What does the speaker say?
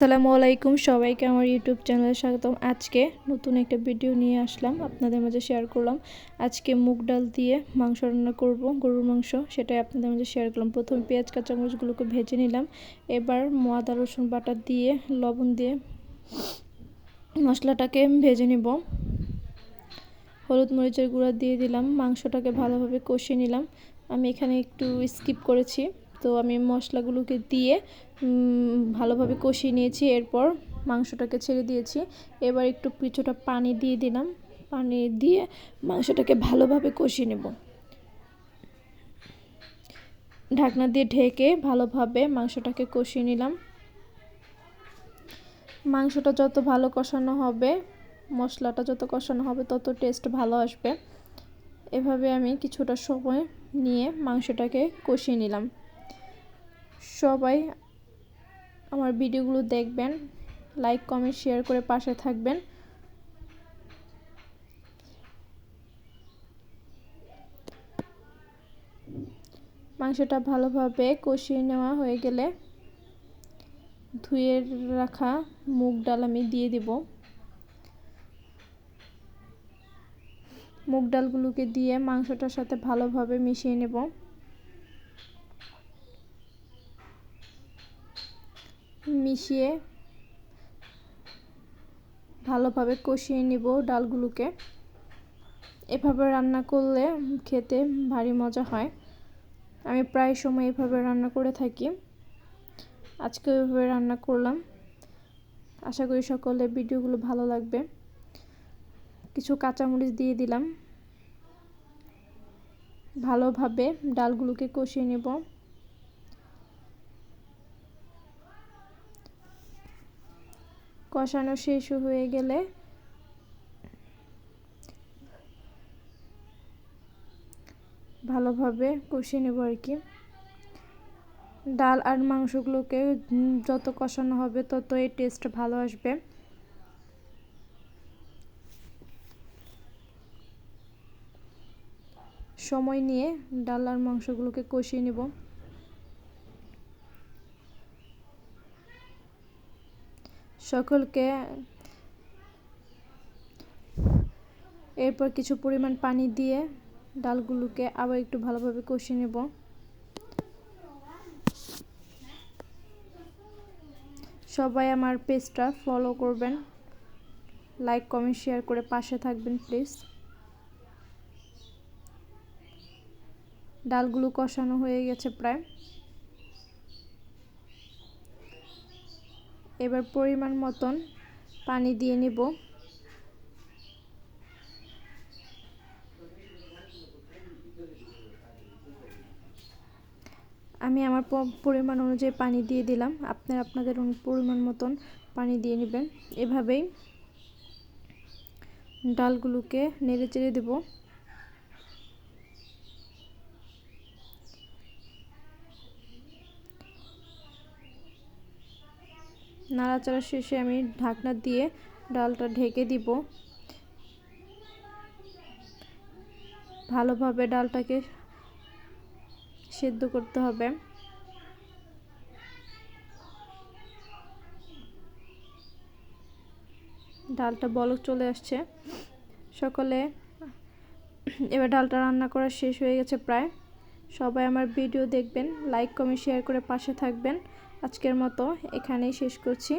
আসসালামু আলাইকুম, সবাইকে আমার ইউটিউব চ্যানেলে স্বাগতম। আজকে নতুন একটা ভিডিও নিয়ে আসলাম, আপনাদের মাঝে শেয়ার করলাম। আজকে মুগ ডাল দিয়ে মাংস রান্না করব, গরুর মাংস, সেটাই আপনাদের মাঝে শেয়ার করলাম। প্রথমে পেঁয়াজ কাঁচামরিচগুলোকে ভেজে নিলাম। এবার আদা রসুন বাটা দিয়ে লবণ দিয়ে মশলাটাকে ভেজে নিব। হলুদ মরিচের গুঁড়া দিয়ে দিলাম। মাংসটাকে ভালোভাবে কষিয়ে নিলাম। আমি এখানে একটু স্কিপ করেছি, তো আমি মশলাগুলোকে দিয়ে ভালোভাবে কষিয়ে নিয়েছি। এরপর মাংসটাকে ছেড়ে দিয়েছি। এবার একটু কিছুটা পানি দিয়ে দিলাম। পানি দিয়ে মাংসটাকে ভালোভাবে কষিয়ে নেব। ঢাকনা দিয়ে ঢেকে ভালোভাবে মাংসটাকে কষিয়ে নিলাম। মাংসটা যত ভালো কষানো হবে, মশলাটা যত কষানো হবে, তত টেস্ট ভালো আসবে। এভাবে আমি কিছুটা সময় নিয়ে মাংসটাকে কষিয়ে নিলাম। সবাই আমার ভিডিওগুলো দেখবেন, লাইক কমেন্ট শেয়ার করে পাশে থাকবেন। মাংসটা ভালোভাবে কষিয়ে নেওয়া হয়ে গেলে ধুয়ে রাখা মুগ ডাল আমি দিয়ে দেব। মুগ ডালগুলোকে দিয়ে মাংসটার সাথে ভালোভাবে মিশিয়ে নেব। মিশিয়ে ভালোভাবে কষিয়ে নিব ডালগুলোকে। এভাবে রান্না করলে খেতে ভারী মজা হয়। আমি প্রায় সময় এভাবে রান্না করে থাকি। আজকে এভাবে রান্না করলাম। আশা করি সকলের ভিডিওগুলো ভালো লাগবে। কিছু কাঁচামরিচ দিয়ে দিলাম। ভালোভাবে ডালগুলোকে কষিয়ে নেব। কষানো শেষ হয়ে গেলে ভালোভাবে কষিয়ে নেব আর কি। ডাল আর মাংসগুলোকে যত কষানো হবে, তত এই টেস্ট ভালো আসবে। সময় নিয়ে ডাল আর মাংসগুলোকে কষিয়ে নেব। সকলকে এরপর কিছু পরিমাণ পানি দিয়ে ডালগুলোকে আবার একটু ভালোভাবে কষিয়ে নেব। সবাই আমার পেজটা ফলো করবেন, লাইক কমেন্ট শেয়ার করে পাশে থাকবেন প্লিজ। ডালগুলো কষানো হয়ে গেছে প্রায়। এবার পরিমাণ মতন পানি দিয়ে নেব। আমি আমার পরিমাণ অনুযায়ী পানি দিয়ে দিলাম। আপনারা আপনাদের পরিমাণ মতন পানি দিয়ে নেবেন। এভাবেই ডালগুলোকে নেড়ে চেড়ে দেব। নাড়াচাড়া শেষে আমি ঢাকনা দিয়ে ডালটা ঢেকে দিব। ভালোভাবে ডালটাকে সেদ্ধ করতে হবে। ডালটা বলক চলে আসছে। সকলে এবার ডালটা রান্না করা শেষ হয়ে গেছে প্রায়। সবাই আমার ভিডিও দেখবেন, লাইক কমেন্ট শেয়ার করে পাশে থাকবেন। আজকের মতো এখানেই শেষ করছি।